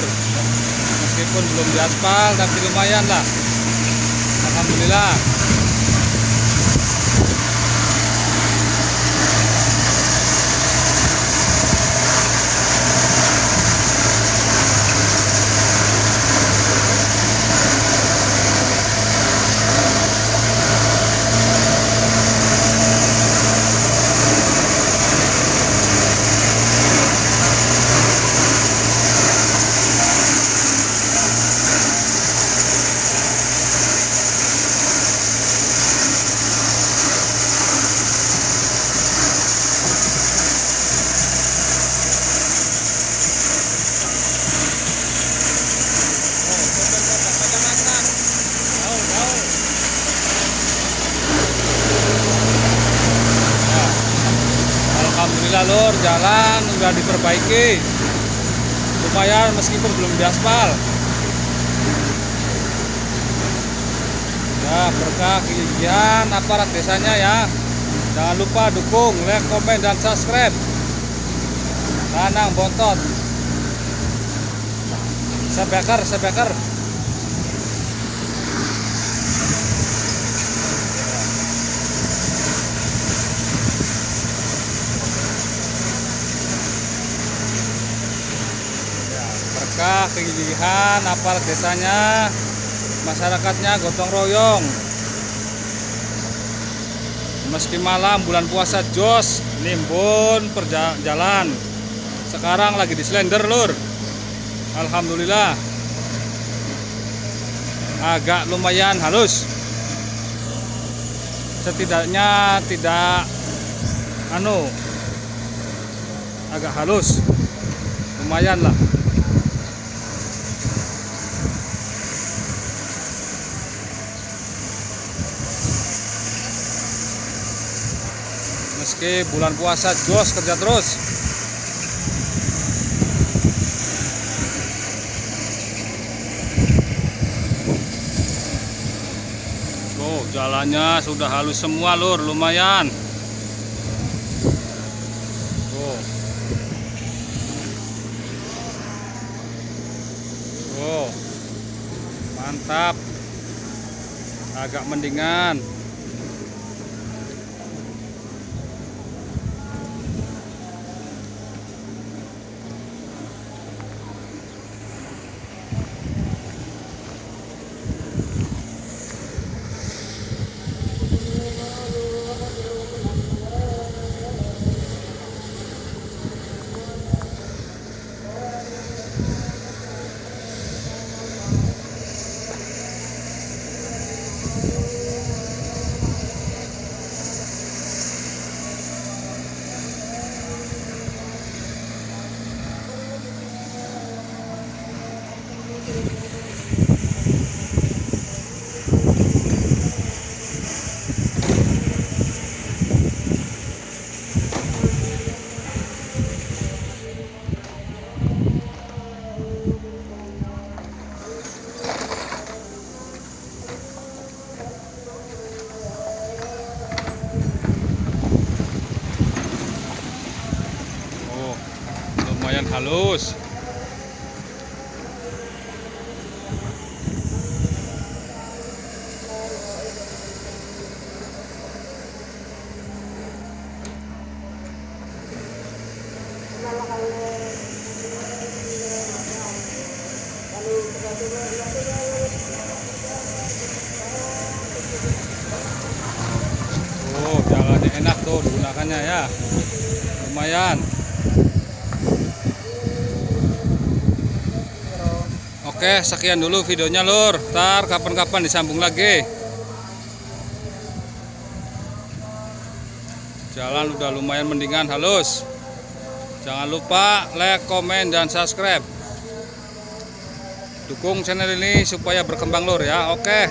lur. Meskipun belum diaspal tapi lumayan lah, alhamdulillah. Alhamdulillah lur, jalan udah diperbaiki, lumayan meskipun belum diaspal. Ya, berkah kegigihan aparat desanya ya. Jangan lupa dukung, like, komen, dan subscribe. Lanang bontot, sebeker. Berkah kegigihan aparat desanya, masyarakatnya gotong royong. Meski malam bulan puasa jos nimbun perjalan. Sekarang lagi di Slender lur. Alhamdulillah. Agak lumayan halus. Setidaknya tidak agak halus. Lumayan lah. Meski bulan puasa jos kerja terus. Oh, jalannya sudah halus semua lur, lumayan. Oh. Oh. Mantap. Agak mendingan. Lumayan halus. Oh, jalannya enak tuh digunakannya ya. Lumayan. Oke, sekian dulu videonya lur. Ntar kapan-kapan disambung lagi. Jalan udah lumayan mendingan halus. Jangan lupa like, komen, dan subscribe. Dukung channel ini supaya berkembang lur ya. Oke.